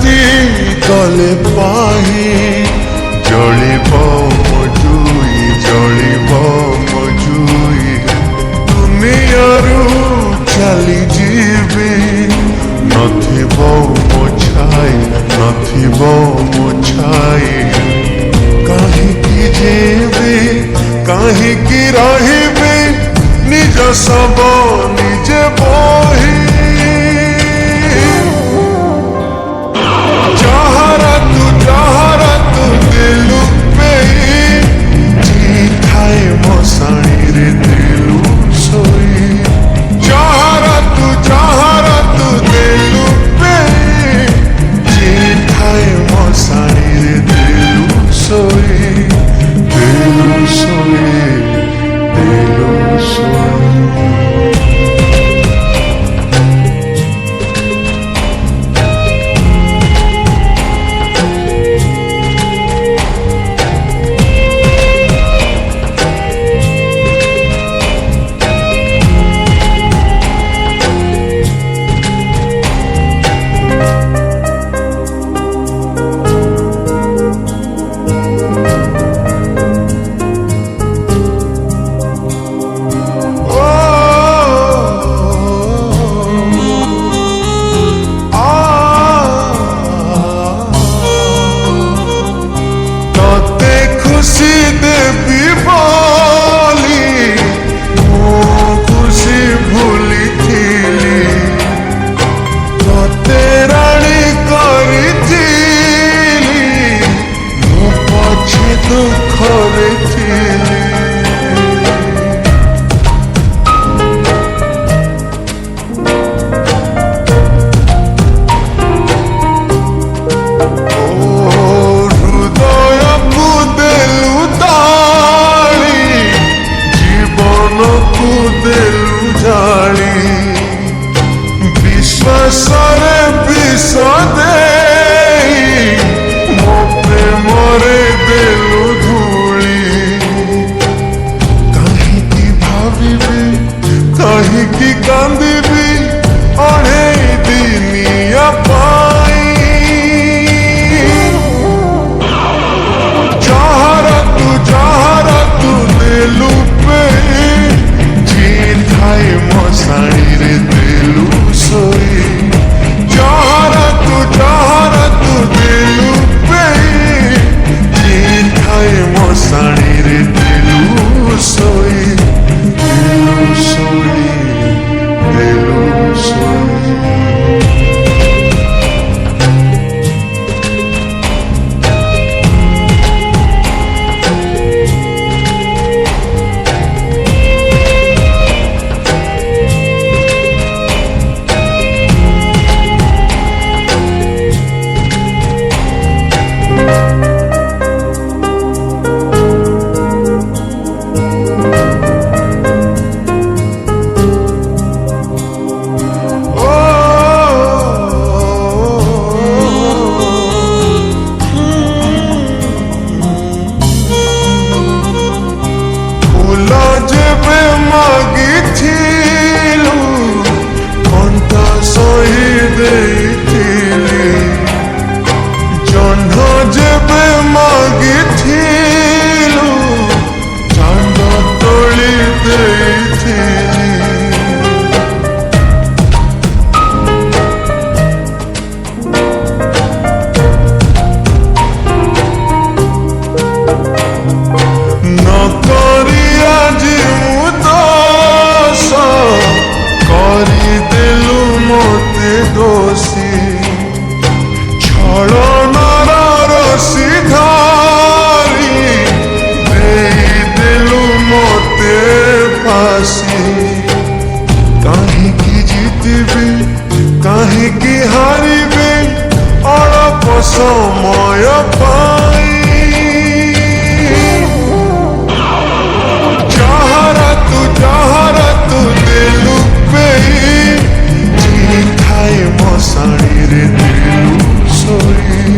राति गले पाही जलिब मजुई जलिब मजुई दुनियारू चली जीवी नथिब मो छाई नथिब मो छाई कहीं जीवी कहीं रही निज सब निजे बही जहरा तू दिलु पे जी खाए मसाणी रे दिलु सोई जहरा तू दिलु पे जी खाए मसाणी रे दिलु सोई दिलु सोई दिलु सोई। विश्वासरे विष दे मो प्रेमरे देलु धूली कहीं भावी कहीं कांदी अढ़े दिनिया पाई जहरा तू दिलु पे जी खाए मसाणी रे दिलु सोई जहरा तू दिलु पे जी खाए मसाणी रे दिलु सोई दिलु सोई दिलु सोई। कहीं जीतबी कहीं हारबी अल्प समय पाई जहरा तू दिलु पे जी खाए मसाणी रे दिलु सोई